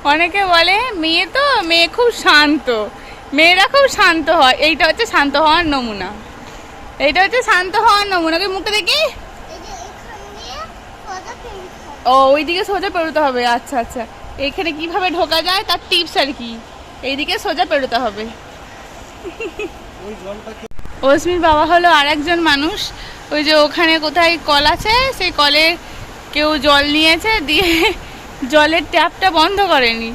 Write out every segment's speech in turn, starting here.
অনেকে বলে মেয়ে খুব শান্ত, মেয়েরা খুব শান্ত হয়। এইটা হচ্ছে শান্ত হওয়ার নমুনা, এইটা হচ্ছে শান্ত হওয়ার নমুনা। ওই মুখটা দেখি। ও ওইদিকে সোজা পেরোতে হবে। আচ্ছা আচ্ছা, এইখানে কিভাবে ঢোকা যায় তার টিপস আর কি। এইদিকে সোজা পেরোতে হবে। অস্মির বাবা হলো আর একজন মানুষ। ওই যে ওখানে কোথায় কল আছে, সেই কলে কেউ জল নিয়েছে, দিয়ে জলের ট্যাপটা বন্ধ করেনি।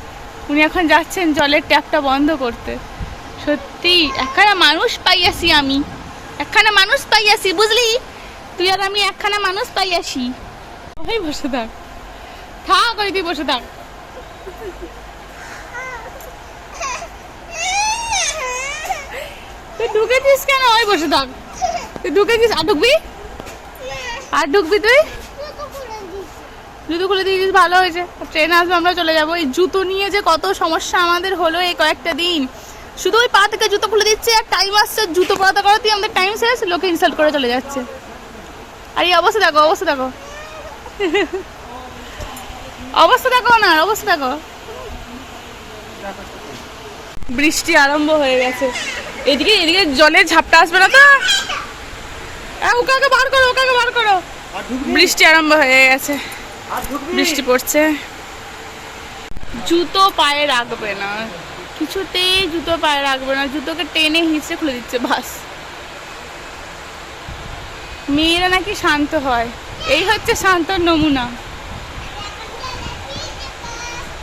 উনি এখন যাচ্ছেন জলের ট্যাপটা বন্ধ করতে। সত্যি একখানা মানুষ পাইয়াছি আমি, একখানা মানুষ পাইয়াছি, বুঝলি? তুই আর আমি একখানা মানুষ পাইয়াছি। ওই বসে থাক, থাক ওই তুই বসে থাক। তুই ঢুকেছিস কেন? ওই বসে থাক। তুই ঢুকেছিস, আর ঢুকবি? আর ঢুকবি তুই? জুতো খুলে দিয়েছিস, ভালো হয়েছে। ট্রেন আসবে, আমরা চলে যাবো। এই জুতো নিয়ে যে কত সমস্যা আমাদের হলো এই কয়েকটা দিন। শুধু ওই পা থেকে জুতো খুলে দিচ্ছে, আর টাইম আসছে জুতো পরাতে করাতেই আমাদের টাইম শেষ, লোকে ইনসাল্ট করে চলে যাচ্ছে। আর এই অবস্থা দেখো, অবস্থা দেখো, অবস্থা দেখো না, অবস্থা দেখো। বৃষ্টি আরম্ভ হয়ে গেছে। এদিকে এদিকে জলের ঝাপটা আসবে না তো? ওকে বার করো, ওকে বার করো। বৃষ্টি আরম্ভ হয়ে গেছে, বৃষ্টি পড়ছে। জুতো পায়ে রাখবে না, কিছুতেই জুতো পায়ে রাখবে না, জুতোকে টেনে হিঁচড়ে খুলে দিচ্ছে বাস। মেয়েরা নাকি শান্ত হয়, এই হচ্ছে শান্তর নমুনা।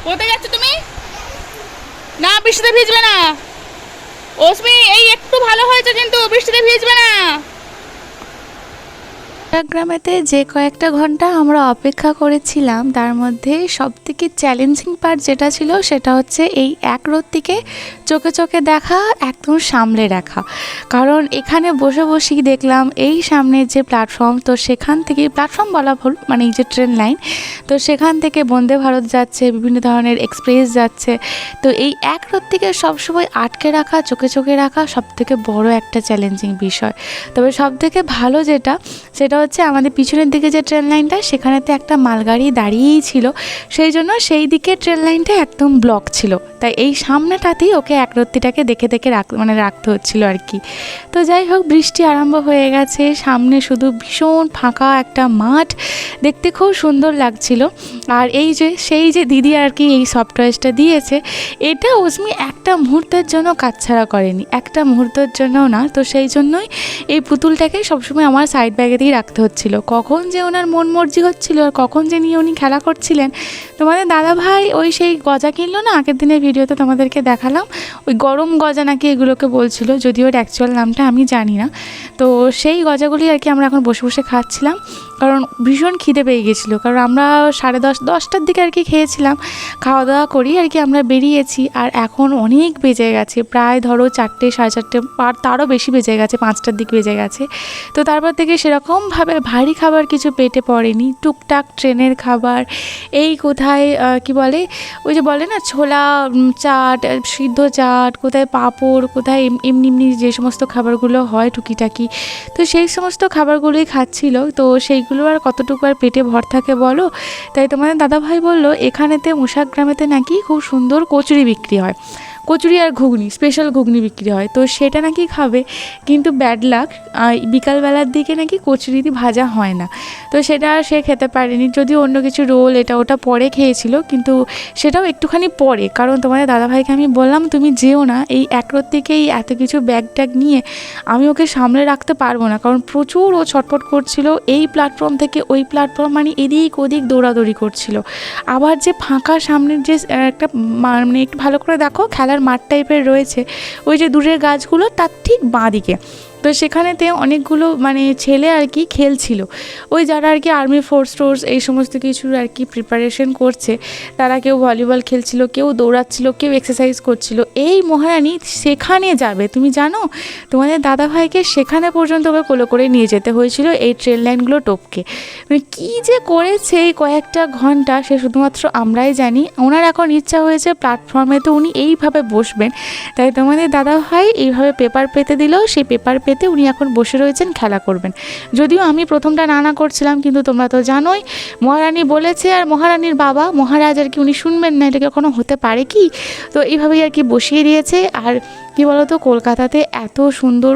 কোথায় যাচ্ছ তুমি? না, বৃষ্টিতে ভিজবে না অস্মি, এই একটু ভালো হয়েছে, কিন্তু বৃষ্টিতে ভিজবে না। গ্রামেতে যে কয়েকটা ঘন্টা আমরা অপেক্ষা করেছিলাম, তার মধ্যে সবথেকে চ্যালেঞ্জিং পার্ট যেটা ছিল সেটা হচ্ছে এই এক রত্তিকে চোখে চোখে দেখা, একদম সামলে রাখা। কারণ এখানে বসে বসেই দেখলাম এই সামনের যে প্ল্যাটফর্ম, তো সেখান থেকে প্ল্যাটফর্ম বলা ভুল, মানে এই যে ট্রেন লাইন, তো সেখান থেকে বন্দে ভারত যাচ্ছে, বিভিন্ন ধরনের এক্সপ্রেস যাচ্ছে। তো এই এক রত্তিকে সবসময় আটকে রাখা, চোখে চোখে রাখা সবথেকে বড় একটা চ্যালেঞ্জিং বিষয়। তবে সবথেকে ভালো যেটা, সেটা হচ্ছে আমাদের পিছনের দিকে যে ট্রেন লাইনটা, সেখানেতে একটা মালগাড়ি দাঁড়িয়েই ছিল, সেই জন্য সেই দিকে ট্রেন লাইনটা একদম ব্লক ছিল। তাই এই সামনেটাতেই ওকে একরত্তিটাকে দেখে দেখে রাখতে হচ্ছিল আর কি। তো যাই হোক, বৃষ্টি আরম্ভ হয়ে গেছে, সামনে শুধু ভীষণ ফাঁকা একটা মাঠ, দেখতে খুব সুন্দর লাগছিল। আর এই যে সেই যে দিদি আর কি এই সফটওয়্যারটা দিয়েছে, এটা অস্মি একটা মুহূর্তের জন্য কাটছাড়া করেনি, একটা মুহূর্তের জন্যও না। তো সেই জন্যই এই পুতুলটাকে সবসময় আমার সাইড ব্যাগেতেই রাখতে হচ্ছিল। কখন যে ওনার মন মর্জি হচ্ছিল আর কখন যে নিয়ে উনি খেলা করছিলেন। তোমাদের দাদাভাই ওই সেই গজা কিনলো না, আগের দিনের ভিডিওতে তোমাদেরকে দেখালাম, ওই গরম গজা নাকি এগুলোকে বলছিল, যদিও ওর অ্যাকচুয়াল নামটা আমি জানি না। তো সেই গজাগুলি আর কি আমরা এখন বসে বসে খাচ্ছিলাম, কারণ ভীষণ খিদে পেয়ে গেছিলো। কারণ আমরা 10:30-10টার দিকে আর কি খেয়েছিলাম, খাওয়া দাওয়া করি আর কি আমরা বেরিয়েছি। আর এখন অনেক বেজে গেছে, প্রায় ধরো 4টে, 4:30, আর তারও বেশি বেজে গেছে, 5টার দিক বেজে গেছে। তো তারপর থেকে সেরকমভাবে ভারী খাবার কিছু পেটে পড়েনি, টুকটাক ট্রেনের খাবার, এই কোথায় কি বলে, ওই যে বলে না ছোলা চাট, সিদ্ধ চাট, কোথায় পাঁপড়, কোথায় এমনি এমনি যে সমস্ত খাবারগুলো হয় টুকিটাকি, তো সেই সমস্ত খাবারগুলোই খাচ্ছিল। তো সেইগুলো আর কতটুকু আর পেটে ভর থাকে বলো। তাই তোমাদের দাদাভাই বললো এখানেতে মুশাগ্রামেতে নাকি খুব সুন্দর কচুরি বিক্রি হয়, কচুরি আর ঘুগনি, স্পেশাল ঘুগনি বিক্রি হয়, তো সেটা নাকি খাবে। কিন্তু ব্যাড লাক, বিকালবেলার দিকে নাকি কচুরি ভাজা হয় না, তো সেটা আর সে খেতে পারেনি। যদিও অন্য কিছু রোল এটা ওটা পরে খেয়েছিল, কিন্তু সেটাও একটুখানি পরে। কারণ তোমাদের দাদাভাইকে আমি বললাম তুমি যেও না, এই একরত্তিকেই এত কিছু ব্যাগ ট্যাগ নিয়ে আমি ওকে সামলে রাখতে পারবো না। কারণ প্রচুর ও ছটফট করছিল, এই প্ল্যাটফর্ম থেকে ওই প্ল্যাটফর্ম, মানে এদিক ওদিক দৌড়াদৌড়ি করছিল। আবার যে ফাঁকা সামনের যে একটা মানে একটু ভালো করে দেখো, খেলার মাঠ টাইপের রয়েছে, ওই যে দূরের গাছগুলো তার ঠিক বাঁ দিকে, তো সেখানেতে অনেকগুলো মানে ছেলে আর কি খেলছিল, ওই যারা আর কি আর্মি ফোর্স এই সমস্ত কিছুর আর কি প্রিপারেশন করছে, তারা কেউ ভলিবল খেলছিল, কেউ দৌড়াচ্ছিল, কেউ এক্সারসাইজ করছিল। এই মহারানী সেখানে যাবে, তুমি জানো তোমাদের দাদাভাইকে সেখানে পর্যন্ত ওকে কোলে করে নিয়ে যেতে হয়েছিল এই ট্রেন লাইনগুলো টপকে। মানে কী যে করেছে এই কয়েকটা ঘন্টা, সে শুধুমাত্র আমরাই জানি। ওনার এখন ইচ্ছা হয়েছে প্ল্যাটফর্মে তো উনি এইভাবে বসবেন, তাই তোমাদের দাদাভাই এইভাবে পেপার পেতে দিল, সেই পেপার পেতে পেতে উনি এখন বসে রয়েছেন, খেলা করবেন। যদিও আমি প্রথমটা না করছিলাম, কিন্তু তোমরা তো জানোই মহারানী বলেছে, আর মহারানীর বাবা মহারাজ আর কি উনি শুনবেন না, এটা কখনো হতে পারে কি? তো এইভাবেই আর কি বসিয়ে দিয়েছে। আর কি বলতো, কলকাতাতে এত সুন্দর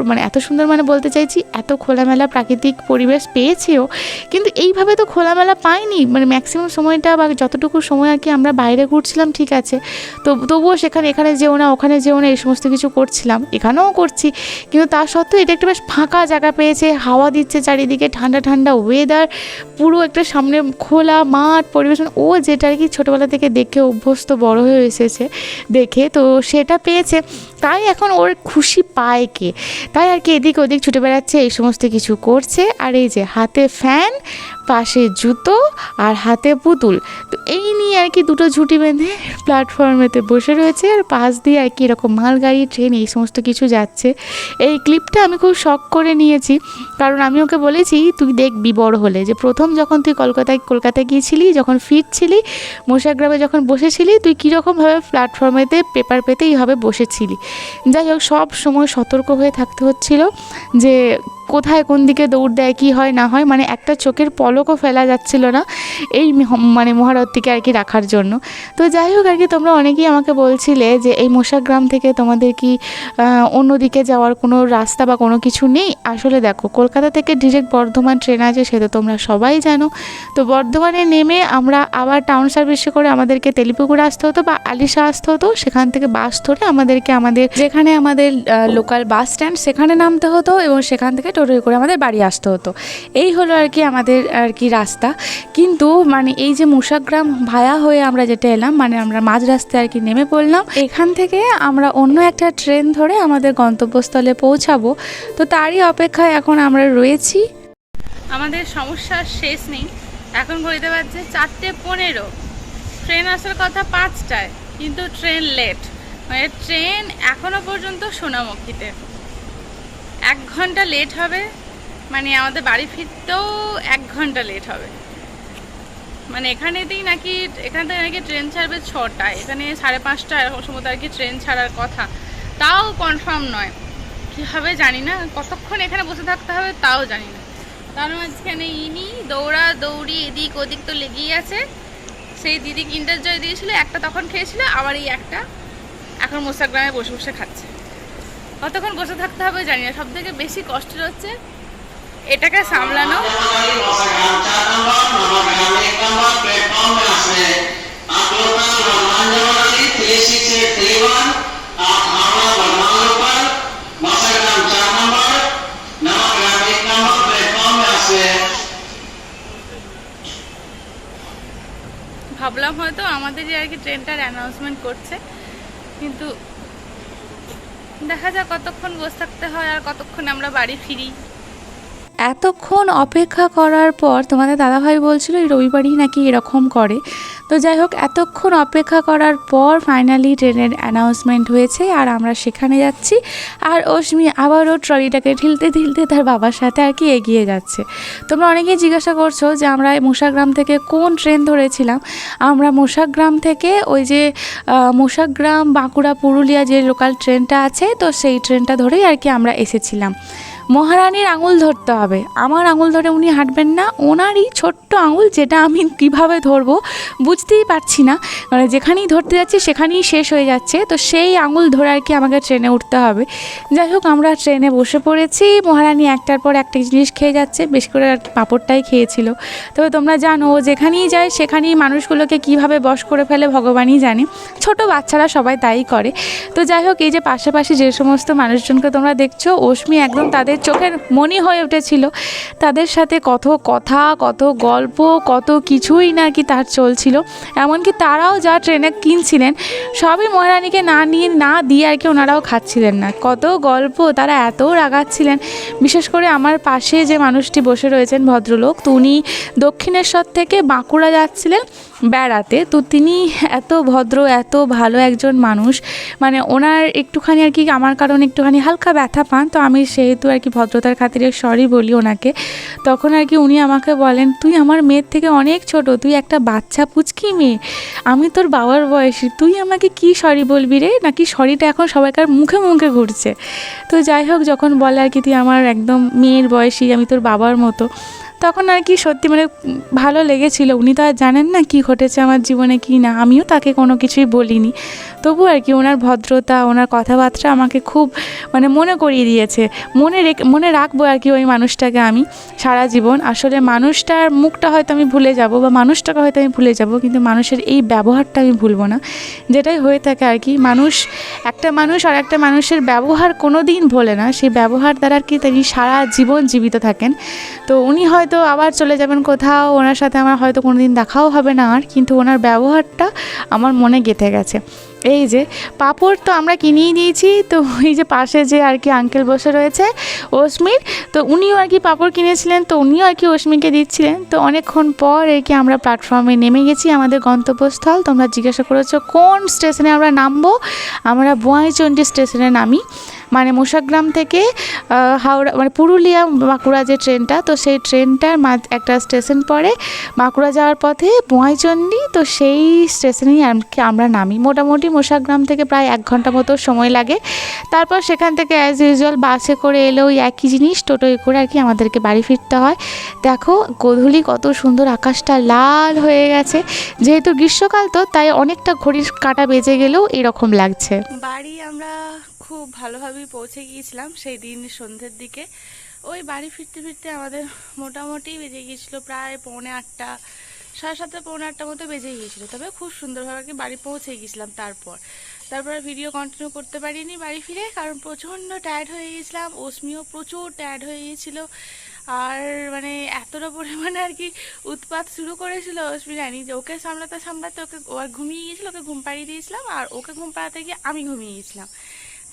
মানে বলতে চাইছি এত খোলামেলা প্রাকৃতিক পরিবেশ পেয়েছিও, কিন্তু এইভাবে তো খোলামেলা পাইনি। মানে ম্যাক্সিমাম সময়টা বা যতটুকু সময় আর কি আমরা বাইরে ঘুরছিলাম, ঠিক আছে, তো তবুও এখানে যেও না ওখানে যেও না এই সমস্ত কিছু করছিলাম, এখানেও করছি, কিন্তু তা সত্ত্বেও এটা একটা বেশ ফাঁকা জায়গা পেয়েছে, হাওয়া দিচ্ছে চারিদিকে, ঠান্ডা ঠান্ডা ওয়েদার, পুরো একটা সামনে খোলা মাঠ পরিবেশ, ও যেটা আর কি ছোটোবেলা থেকে দেখে অভ্যস্ত, বড় হয়ে এসেছে দেখে, তো সেটা পেয়েছে। তাই এখন ওর খুশি পায় কে, তাই আর কি এদিক ওদিক ছুটে বেড়াচ্ছে, এই সমস্ত কিছু করছে। আর এই যে হাতে ফ্যান, পাশে জুতো আর হাতে পুতুল, তো এই নিয়ে আর কি দুটো ঝুঁটি বেঁধে প্ল্যাটফর্মেতে বসে রয়েছে। আর পাশ দিয়ে আর কি এরকম মালগাড়ি, ট্রেন এই সমস্ত কিছু যাচ্ছে। এই ক্লিপটা আমি খুব শখ করে নিয়েছি, কারণ আমি ওকে বলেছি তুই দেখবি বড় হলে, যে প্রথম যখন তুই কলকাতায় গিয়েছিলি, যখন ফিরছিলি, মোশাগ্রামে যখন বসেছিলি, তুই কীরকমভাবে প্ল্যাটফর্মেতে পেপার পেতে এইভাবে বসেছিলি। যাই হোক, সব সময় সতর্ক হয়ে থাকতে হচ্ছিল যে কোথায় কোন দিকে দৌড় দেয়, কী হয় না হয়, মানে একটা চোখের পলকও ফেলা যাচ্ছিল না এই মানে মহারথীকে আর কি রাখার জন্য। তো যাই হোক আর কি, তোমরা অনেকেই আমাকে বলছিলে যে এই মোশাগ্রাম থেকে তোমাদের কি অন্যদিকে যাওয়ার কোনো রাস্তা বা কোনো কিছু নেই। আসলে দেখো, কলকাতা থেকে ডিরেক্ট বর্ধমান ট্রেন আছে, সেটা তোমরা সবাই জানো। তো বর্ধমানে নেমে আমরা আবার টাউন সার্ভিসে করে আমাদেরকে তেলিপুকুর আসতে হতো বা আলিশা আসতে হতো, সেখান থেকে বাস ধরে আমাদেরকে যেখানে আমাদের লোকাল বাস স্ট্যান্ড সেখানে নামতে হতো, এবং সেখান থেকে টোটোয় করে আমাদের বাড়ি আসতে হতো। এই হলো আর কি আমাদের আর কি রাস্তা। কিন্তু মানে এই যে মোশাগ্রাম ভায়া হয়ে আমরা যেটা এলাম, মানে আমরা মাঝ রাস্তায় আর কি নেমে পড়লাম, এখান থেকে আমরা অন্য একটা ট্রেন ধরে আমাদের গন্তব্যস্থলে পৌঁছাবো। তো তারই অপেক্ষায় এখন আমরা রয়েছি। আমাদের সমস্যার শেষ নেই। এখন ঘড়িতে বাজছে 4:15, ট্রেন আসার কথা 5টায়, কিন্তু ট্রেন লেট, মানে ট্রেন এখনো পর্যন্ত সোনামুখীতে 1 ঘন্টা লেট হবে, মানে আমাদের বাড়ি ফিরতেও 1 ঘন্টা লেট হবে। মানে এখান থেকে নাকি ট্রেন ছাড়বে 6টায়, এখানে 5:30 এরকম সময় আর কি ট্রেন ছাড়ার কথা, তাও কনফার্ম নয়। কী হবে জানি না, কতক্ষণ এখানে বসে থাকতে হবে তাও জানি না। তার মাঝখানে দৌড়ি এদিক ওদিক তো লেগেই আছে। সেই দিদি কিন্ডার জয় দিয়েছিল, একটা তখন খেয়েছিল, আবার এই একটা এখন মোশাগ্রামে বসে বসে খাচ্ছে। কতক্ষণ বসে থাকতে হবে জানি না। সব থেকে বেশি কষ্টের হচ্ছে এটাকে সামলানো। ভাবলাম হয়তো আমাদেরই আর কি ট্রেনটার অ্যানাউন্সমেন্ট করছে, কিন্তু দেখা যাক কতক্ষণ বসে থাকতে হয় আর কতক্ষণ আমরা বাড়ি ফিরি। এতক্ষণ অপেক্ষা করার পর তোমাদের দাদাভাই বলছিল এই রবিবারই নাকি এরকম করে। তো যাই হোক, এতক্ষণ অপেক্ষা করার পর ফাইনালি ট্রেনের অ্যানাউন্সমেন্ট হয়েছে, আর আমরা সেখানে যাচ্ছি। আর অশ্মি আবারও ট্রলিটাকে ঠেলতে তার বাবার সাথে আর কি এগিয়ে যাচ্ছে। তোমরা অনেকেই জিজ্ঞাসা করছো যে আমরা মোশাগ্রাম থেকে কোন ট্রেন ধরেছিলাম। আমরা মোশাগ্রাম থেকে ওই যে মোশাগ্রাম বাঁকুড়া পুরুলিয়া যে লোকাল ট্রেনটা আছে, তো সেই ট্রেনটা ধরেই আর কি আমরা এসেছিলাম। মহারানীর আঙুল ধরতে হবে, আমার আঙুল ধরে উনি হাঁটবেন না, ওনারই ছোট্ট আঙুল, যেটা আমি কিভাবে ধরবো বুঝতেই পারছি না, মানে যেখানেই ধরতে যাচ্ছি সেখানেই শেষ হয়ে যাচ্ছে। তো সেই আঙুল ধরে আর কি আমাকে ট্রেনে উঠতে হবে। যাই হোক, আমরা ট্রেনে বসে পড়েছি। মহারানী একটার পর একটা জিনিস খেয়ে যাচ্ছে, বেশি করে আর কি পাঁপড়টাই খেয়েছিল। তবে তোমরা জানো যেখানেই যায় সেখানেই মানুষগুলোকে কিভাবে বশ করে ফেলে ভগবানই জানে, ছোট বাচ্চারা সবাই তাই করে। তো যাই হোক, এই যে পাশাপাশি যে সমস্ত মানুষজনকে তোমরা দেখছো, অশ্মি একদম তাদের চোখের মনি হয়ে উঠেছিল। তাদের সাথে কত কথা, কত গল্প, কত কিছুই না কি তার চলছিল। এমনকি তারাও যা ট্রেনে কিনছিলেন সবই মহারানীকে না দিয়ে আর কি ওনারাও খাচ্ছিলেন না। কত গল্প, তারা এত রাগাচ্ছিলেন। বিশেষ করে আমার পাশে যে মানুষটি বসে রয়েছেন ভদ্রলোক, তো উনি দক্ষিণেশ্বর থেকে বাঁকুড়া যাচ্ছিলেন বেড়াতে। তো তিনি এত ভদ্র, এত ভালো একজন মানুষ, মানে ওনার একটুখানি আর কি আমার কারণে একটুখানি হালকা ব্যথা পান, তো আমি সেহেতু আর কি কি ভদ্রতার খাতিরে সরি বলি ওনাকে, তখন আর কি উনি আমাকে বলেন, তুই আমার মেয়ের থেকে অনেক ছোট, তুই একটা বাচ্চা পুচকি মেয়ে, আমি তোর বাবার বয়সী, তুই আমাকে কি সরি বলবি রে, নাকি সরিটা এখন সবাইকার মুখে মুখে ঘুরছে। তো যাই হোক, যখন বলে আর কি তুই আমার একদম মেয়ের বয়সী, আমি তোর বাবার মতো, তখন আর কি সত্যি মানে ভালো লেগেছিল। উনি তো আর জানেন না কি ঘটেছে আমার জীবনে কি না, আমিও তাকে কোনো কিছুই বলিনি, তবু আর কি ওনার ভদ্রতা, ওনার কথাবার্তা আমাকে খুব মানে মনে করিয়ে দিয়েছে, মনে রাখবো আর কি ওই মানুষটাকে আমি সারা জীবন। আসলে মানুষটার মুখটা হয়তো আমি ভুলে যাব বা মানুষটাকে হয়তো আমি ভুলে যাব, কিন্তু মানুষের এই ব্যবহারটা আমি ভুলবো না। যেটাই হয়ে থাকে আর কি, একটা মানুষ আর একটা মানুষের ব্যবহার কোনো দিন ভোলে না, সেই ব্যবহার দ্বারা আর কি তিনি সারা জীবন জীবিত থাকেন। তো উনি হয়তো আবার চলে যাবেন কোথাও, ওনার সাথে আমার হয়তো কোনো দিন দেখাও হবে না আর, কিন্তু ওনার ব্যবহারটা আমার মনে গেঁথে গেছে। এই যে পাঁপড় তো আমরা কিনেই দিয়েছি, তো এই যে পাশে যে আর কি আঙ্কেল বসে রয়েছে অস্মির, তো উনিও আর কি পাঁপড় কিনেছিলেন, তো উনিও আর কি অস্মিকে দিচ্ছিলেন। তো অনেকক্ষণ পর আর কি আমরা প্ল্যাটফর্মে নেমে গেছি, আমাদের গন্তব্যস্থল। তোমরা জিজ্ঞাসা করেছো কোন স্টেশনে আমরা নামবো, আমরা বোয়াইচন্ডী স্টেশনে নামি, মানে মোশাগ্রাম থেকে হাওড়া মানে পুরুলিয়া বাঁকুড়া যে ট্রেনটা, তো সেই ট্রেনটার একটা স্টেশন পড়ে বাঁকুড়া যাওয়ার পথে বোয়াইচন্ডী, তো সেই স্টেশনেই আমরা নামি। মোটামুটি মোশাগ্রাম থেকে প্রায় 1 ঘন্টা মতো সময় লাগে। তারপর সেখান থেকে অ্যাজ ইউজুয়াল বাসে করে এলেও ওই একই জিনিস, টোটোয় করে আর কি আমাদেরকে বাড়ি ফিরতে হয়। দেখো গোধূলি কত সুন্দর, আকাশটা লাল হয়ে গেছে, যেহেতু গ্রীষ্মকাল তো তাই অনেকটা ঘড়ির কাঁটা বেজে গেলেও এরকম লাগছে। বাড়ি আমরা খুব ভালোভাবেই পৌঁছে গিয়েছিলাম সেই দিন সন্ধ্যের দিকে। ওই বাড়ি ফিরতে ফিরতে আমাদের মোটামুটি বেজে গিয়েছিলো প্রায় 7:45, 7:30, 7:45 মতো বেজে গিয়েছিলো। তবে খুব সুন্দরভাবে আর কি বাড়ি পৌঁছে গিয়েছিলাম। তারপর ভিডিও কন্টিনিউ করতে পারিনি বাড়ি ফিরে, কারণ প্রচণ্ড টায়ার্ড হয়ে গিয়েছিলাম। অস্মিও প্রচুর টায়ার্ড হয়ে গিয়েছিলো, আর মানে এতটা পরিমাণে আর কি উৎপাত শুরু করেছিল অস্মি, জানি যে ওকে সামলাতে সামলাতে ও আর ঘুমিয়ে গিয়েছিল, ওকে ঘুম পাড়িয়ে দিয়েছিলাম, আর ওকে ঘুম পাড়াতে গিয়ে আমি ঘুমিয়ে গিয়েছিলাম।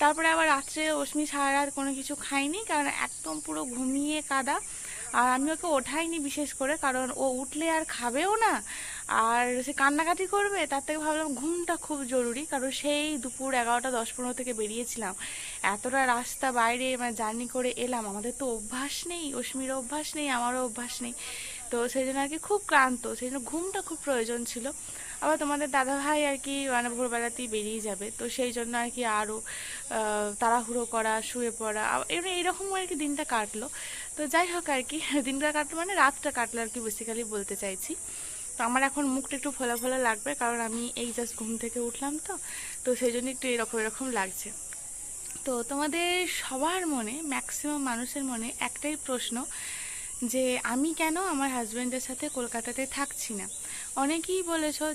তারপরে আবার রাত্রে অস্মি সারা রাত কোনো কিছু খায়নি, কারণ একদম পুরো ঘুমিয়ে কাদা। আর আমি ওকে ওঠাইনি বিশেষ করে, কারণ ও উঠলে আর খাবেও না, আর সে কান্নাকাটি করবে। তার থেকে ভাবলাম ঘুমটা খুব জরুরি, কারণ সেই দুপুর 11টা 10-15 থেকে বেরিয়েছিলাম, এতটা রাস্তা বাইরে মানে জার্নি করে এলাম। আমাদের তো অভ্যাস নেই, অস্মিরও অভ্যাস নেই, আমারও অভ্যাস নেই, তো সেই জন্য আর কি খুব ক্লান্ত, সেই জন্য ঘুমটা খুব প্রয়োজন ছিল। আবার তোমাদের দাদাভাই আর কি মানে ভোরবেলাতেই বেরিয়ে যাবে, তো সেই জন্য আর কি আরও তাড়াহুড়ো করা, শুয়ে পড়া, এমনি এইরকম আর কি দিনটা কাটলো। তো যাই হোক আর কি দিনটা কাটলো মানে রাতটা কাটলো আর কি বেসিক্যালি বলতে চাইছি। তো আমার এখন মুখটা একটু ফোলা ফোলা লাগবে, কারণ আমি এই জাস্ট ঘুম থেকে উঠলাম, তো সেই জন্য একটু এরকম লাগছে। তো তোমাদের সবার মনে, ম্যাক্সিমাম মানুষের মনে একটাই প্রশ্ন, যে আমি কেন আমার হাজব্যান্ডের সাথে কলকাতাতে থাকছি না। অনেকেই বলেছো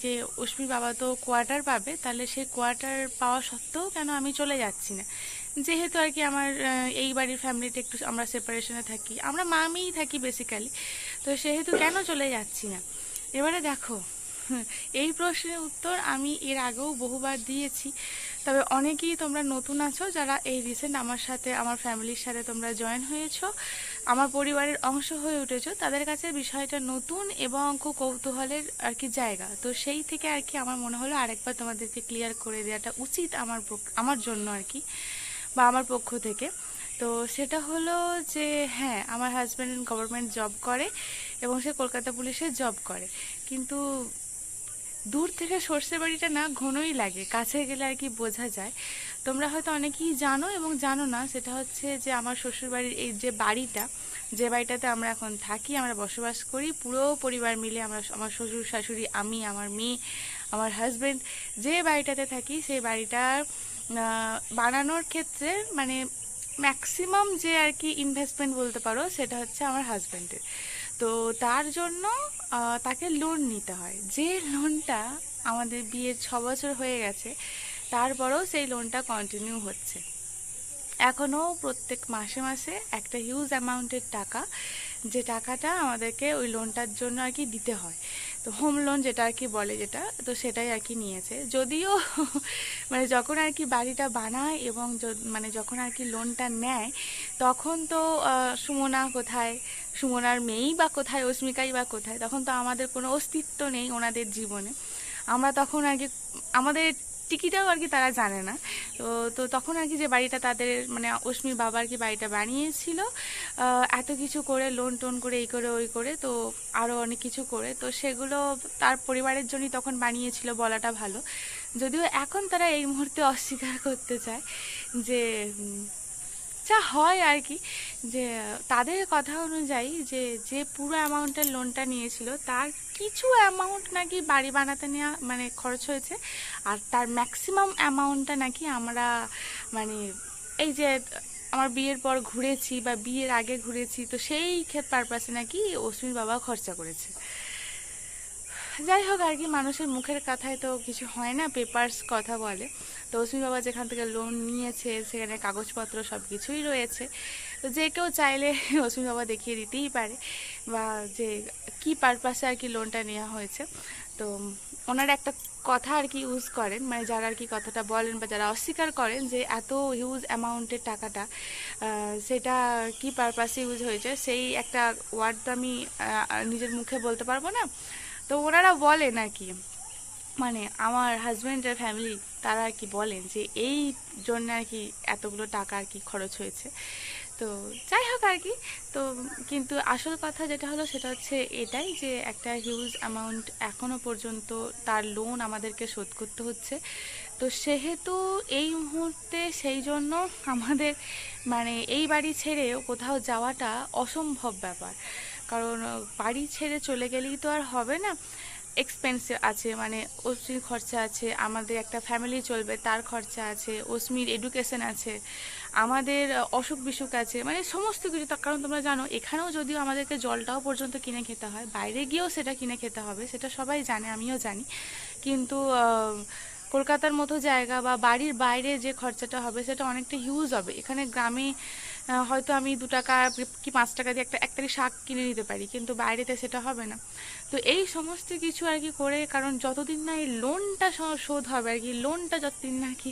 যে অস্মির বাবা তো কোয়ার্টার পাবে, তাহলে সেই কোয়ার্টার পাওয়া সত্ত্বেও কেন আমি চলে যাচ্ছি না। যেহেতু আর কি আমার এই বাড়ির ফ্যামিলিটা একটু আমরা সেপারেশনে থাকি, আমরা মামিই থাকি বেসিক্যালি, তো সেহেতু কেন চলে যাচ্ছি না। এবারে দেখো, এই প্রশ্নের উত্তর আমি এর আগেও বহুবার দিয়েছি, তবে অনেকেই তোমরা নতুন আছো যারা এই রিসেন্ট আমার সাথে, আমার ফ্যামিলির সাথে তোমরা জয়েন হয়েছো, আমার পরিবারের অংশ হয়ে উঠেছো, তাদের কাছে বিষয়টা নতুন এবং খুব কৌতূহলের আর কি জায়গা। তো সেই থেকে আর কি আমার মনে হলো আরেকবার তোমাদেরকে ক্লিয়ার করে দেওয়াটা উচিত আমার জন্য আর কি, বা আমার পক্ষ থেকে। তো সেটা হলো যে হ্যাঁ, আমার হাজব্যান্ড গভর্নমেন্ট জব করে এবং সে কলকাতা পুলিশে জব করে, কিন্তু দূর থেকে সর্ষে বাড়িটা না ঘনই লাগে, কাছে গেলে আর কি বোঝা যায়। তোমরা হয়তো অনেকেই জানো এবং জানো না, সেটা হচ্ছে যে আমার শ্বশুরবাড়ির এই যে বাড়িটাতে আমরা এখন থাকি, আমরা বসবাস করি পুরো পরিবার মিলে, আমার শ্বশুর শাশুড়ি, আমি, আমার মেয়ে, আমার হাজব্যান্ড, যে বাড়িটাতে থাকি সেই বাড়িটার বানানোর ক্ষেত্রে মানে ম্যাক্সিমাম যে আর কি ইনভেস্টমেন্ট বলতে পারো সেটা হচ্ছে আমার হাজব্যান্ডের। তো তার জন্য তাকে লোন নিতে হয়, যে লোনটা আমাদের বিয়ের 6 বছর হয়ে গেছে, তারপরেও সেই লোনটা কন্টিনিউ হচ্ছে এখনও। প্রত্যেক মাসে মাসে একটা হিউজ অ্যামাউন্টের টাকা, যে টাকাটা আমাদেরকে ওই লোনটার জন্য আর কি দিতে হয়। তো হোম লোন যেটা আর কি বলে, যেটা তো সেটাই আর কি নিয়েছে। যদিও মানে যখন আর কি বাড়িটা বানায় এবং মানে যখন আর কি লোনটা নেয়, তখন তো সুমনা কোথায়, সুমনার মেয়েই বা কোথায়, অস্মিকাই বা কোথায়, তখন তো আমাদের কোনো অস্তিত্ব নেই ওনাদের জীবনে। আমরা তখন আর কি আমাদের টিকিটাও আর কি তারা জানে না। তো তো তখন আর কি যে বাড়িটা তাদের মানে অশ্মির বাবা আর কি বাড়িটা বানিয়েছিল এত কিছু করে, লোন টোন করে, এই করে ওই করে, তো আরও অনেক কিছু করে, তো সেগুলো তার পরিবারের জন্যই তখন বানিয়েছিল বলাটা ভালো। যদিও এখন তারা এই মুহূর্তে অস্বীকার করতে চায় যে যা হয় আর কি, যে তাদের কথা অনুযায়ী যে যে পুরো অ্যামাউন্টের লোনটা নিয়েছিল তার কিছু অ্যামাউন্ট নাকি বাড়ি বানাতে নেওয়া মানে খরচ হয়েছে, আর তার ম্যাক্সিমাম অ্যামাউন্টটা নাকি আমরা মানে এই যে আমার বিয়ের পর ঘুরেছি বা বিয়ের আগে ঘুরেছি, তো সেই পারপাসে নাকি অশ্মির বাবা খরচা করেছে। যাই হোক আর কি, মানুষের মুখের কথায় তো কিছু হয় না, পেপারস কথা বলে। তো অশ্মির বাবা যেখান থেকে লোন নিয়েছে সেখানে কাগজপত্র সব কিছুই রয়েছে, তো যে কেউ চাইলে অশ্মির বাবা দেখিয়ে দিতেই পারে বা যে কি পারপাসে আর কি লোনটা নেওয়া হয়েছে। তো ওনারা একটা কথা আর কি ইউজ করেন, মানে যারা আর কি কথাটা বলেন বা যারা অস্বীকার করেন যে এত হিউজ অ্যামাউন্টের টাকাটা সেটা কি পারপাসে ইউজ হয়েছে, সেই একটা ওয়ার্ড তো আমি নিজের মুখে বলতে পারবো না। তো ওনারা বলেন আর কি, মানে আমার হাজব্যান্ডের ফ্যামিলি তারা আর কি বলেন যে এই জন্য আর কি এতগুলো টাকা আর কি খরচ হয়েছে। তো যাই হোক আর কি, তো কিন্তু আসল কথা যেটা হলো সেটা হচ্ছে এটাই যে একটা হিউজ অ্যামাউন্ট এখনও পর্যন্ত তার লোন আমাদেরকে শোধ করতে হচ্ছে। তো সেহেতু এই মুহূর্তে সেই জন্য আমাদের মানে এই বাড়ি ছেড়ে কোথাও যাওয়াটা অসম্ভব ব্যাপার, কারণ বাড়ি ছেড়ে চলে গেলেই তো আর হবে না, এক্সপেন্সিভ আছে, মানে অশ্মির খরচা আছে, আমাদের একটা ফ্যামিলি চলবে তার খরচা আছে, অশ্মির এডুকেশন আছে, আমাদের অসুখ বিসুখ আছে, মানে সমস্ত কিছু। তার কারণ তোমরা জানো এখানেও যদিও আমাদেরকে জলটাও পর্যন্ত কিনে খেতে হয়, বাইরে গিয়েও সেটা কিনে খেতে হবে, সেটা সবাই জানে, আমিও জানি। কিন্তু কলকাতার মতো জায়গা বা বাড়ির বাইরে যে খরচাটা হবে সেটা অনেকটা হিউজ হবে। এখানে গ্রামে হয়তো আমি 2 টাকা কি 5 টাকা দিয়ে একটা একটারি শাক কিনে নিতে পারি, কিন্তু বাইরেতে সেটা হবে না। তো এই সমস্ত কিছু আর কি করে, কারণ যতদিন না এই লোনটা শোধ হবে আর কি, লোনটা যতদিন না কি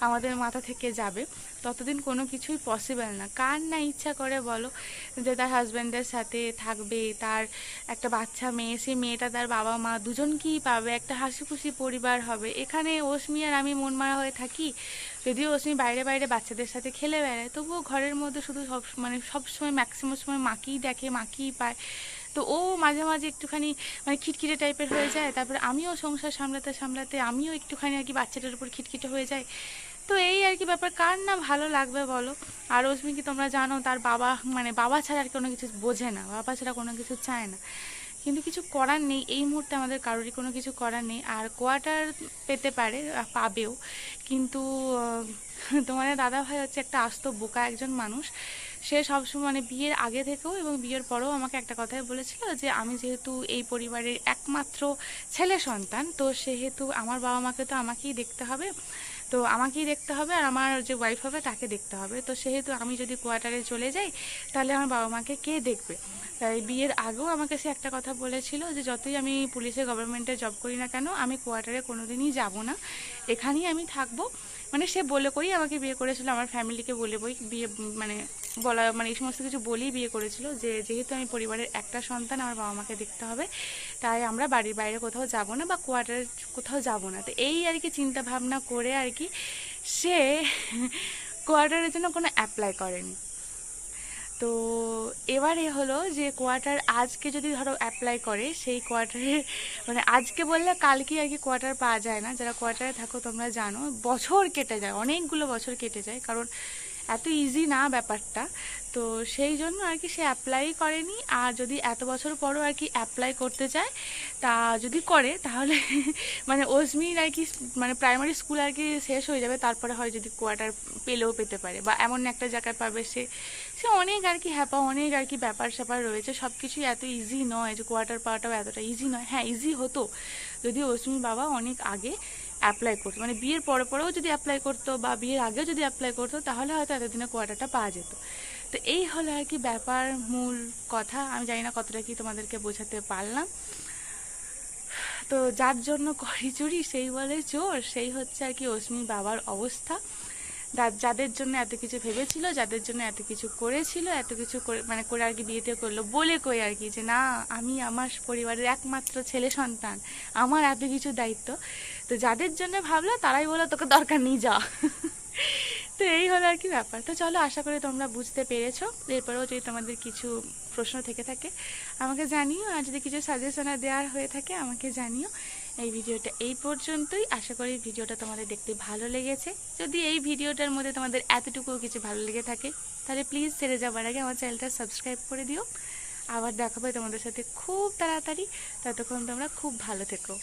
আমাদের মাথা থেকে যাবে ততদিন কোনো কিছুই পসিবল না। কার না ইচ্ছা করে বলো যে তার হাজব্যান্ডের সাথে থাকবে, তার একটা বাচ্চা মেয়ে, সেই মেয়েটা তার বাবা মা দুজনকেই পাবে, একটা হাসি খুশি পরিবার হবে। এখানে অশ্মি আর আমি মন মারা হয়ে থাকি, যদিও অশ্মি বাইরে বাইরে বাচ্চাদের সাথে খেলে বেড়ায়, তবুও ঘরের মধ্যে শুধু সবসময় ম্যাক্সিমাম সময় মাকেই দেখে, মাকেই পায়। তো ও মাঝে মাঝে একটুখানি মানে খিটখিটে টাইপের হয়ে যায়, তারপরে আমিও সংসার সামলাতে সামলাতে আমিও একটুখানি আর কি বাচ্চাটার উপর খিটখিটে হয়ে যায়। তো এই আর কি ব্যাপার, কার না ভালো লাগবে বলো। আর অশ্মি কি তোমরা জানো তার বাবা মানে বাবা ছাড়া আর কোনো কিছু বোঝে না, বাবা ছাড়া কোনো কিছু চায় না, কিন্তু কিছু করার নেই, এই মুহূর্তে আমাদের কারোরই কোনো কিছু করার নেই। আর কোয়ার্টার পেতে পারে, পাবেও, কিন্তু তোমাদের দাদা ভাই হচ্ছে একটা আস্ত বোকা একজন মানুষ। সে সবসময় মানে বিয়ের আগে থেকেও এবং বিয়ের পরেও আমাকে একটা কথাই বলেছিল যে আমি যেহেতু এই পরিবারের একমাত্র ছেলে সন্তান, তো সেহেতু আমার বাবা মাকে তো আমাকেই দেখতে হবে, তো আমাকেই দেখতে হবে, আর আমার যে ওয়াইফ হবে তাকে দেখতে হবে। তো সেহেতু আমি যদি কোয়ার্টারে চলে যাই তাহলে আমার বাবা মাকে কে দেখবে। তাই বিয়ের আগেও আমাকে সে একটা কথা বলেছিল যে যতই আমি পুলিশে গভর্নমেন্টে জব করি না কেন আমি কোয়ার্টারে কোনোদিনই যাব না, এখানেই আমি থাকবো। মানে সে বলে করেই আমাকে বিয়ে করেছিল, আমার ফ্যামিলিকে বলে বই বিয়ে মানে বলা মানে এই সমস্ত কিছু বলেই বিয়ে করেছিল যে যেহেতু আমি পরিবারের একটা সন্তান আমার বাবা মাকে দেখতে হবে, তাই আমরা বাড়ির বাইরে কোথাও যাব না বা কোয়ার্টারে কোথাও যাব না। তো এই আর কি চিন্তা ভাবনা করে আর কি সে কোয়ার্টারের জন্য কোনো অ্যাপ্লাই করেনি। তো এবারে হলো যে কোয়ার্টার আজকে যদি ধরো অ্যাপ্লাই করে, সেই কোয়ার্টারে মানে আজকে বললে কালকে আর কি কোয়ার্টার পাওয়া যায় না, যারা কোয়ার্টারে থাকো তোমরা জানো বছর কেটে যায়, অনেকগুলো বছর কেটে যায়, কারণ এত ইজি না ব্যাপারটা। তো সেই জন্য আর কি সে অ্যাপ্লাই করেনি। আর যদি এত বছর পরও আর কি অ্যাপ্লাই করতে চায়, তা যদি করে তাহলে মানে অজমির আর কি মানে প্রাইমারি স্কুল আর কি শেষ হয়ে যাবে, তারপরে হয় যদি কোয়ার্টার পেলেও পেতে পারে বা এমন একটা জায়গায় পাবে সে সে অনেক আর কি হ্যাপা, অনেক আর কি ব্যাপার স্যাপার রয়েছে, সব কিছুই এত ইজি নয় যে কোয়ার্টার পাওয়াটাও এতটা ইজি নয়। হ্যাঁ ইজি হতো যদি অজমির বাবা অনেক আগে অ্যাপ্লাই করতো, মানে বিয়ের পরে পরেও যদি অ্যাপ্লাই করতো বা বিয়ের আগেও যদি অ্যাপ্লাই করতো তাহলে হয়তো এতদিনে কোয়ার্টারটা পাওয়া যেত। তো এই হলো আর কি ব্যাপার, মূল কথা। আমি জানি না কতটা কি তোমাদেরকে বোঝাতে পারলাম। তো যার জন্য করি চুরি সেই বলে চোর, সেই হচ্ছে আর কি অশ্মির বাবার অবস্থা। যাদের জন্য এত কিছু ভেবেছিল, যাদের জন্য এত কিছু করেছিল, এত কিছু করে মানে করে আর কি বিয়েতে করলো বলে কই আর কি, যে না আমি আমার পরিবারের একমাত্র ছেলে সন্তান, আমার এত কিছু দায়িত্ব। তো যাদের জন্য ভাবলো তারাই বলো তোকে দরকার নেই যা। তো এই হলো আর কি ব্যাপার। তো চলো, আশা করি তোমরা বুঝতে পেরেছো। এরপরেও যদি তোমাদের কিছু প্রশ্ন থেকে থাকে আমাকে জানিও, আর যদি কিছু সাজেশন দেওয়ার হয়ে থাকে আমাকে জানিও। এই ভিডিওটা এই পর্যন্তই। আশা করি ভিডিওটা তোমাদের দেখতে ভালো লেগেছে। যদি এই ভিডিওটার মধ্যে তোমাদের এতটুকুও কিছু ভালো লেগে থাকে তাহলে প্লিজ ছেড়ে যাবার আগে আমার চ্যানেলটা সাবস্ক্রাইব করে দিও। আবার দেখা হবে তোমাদের সাথে খুব তাড়াতাড়ি। ততক্ষণ তোমরা খুব ভালো থেকো।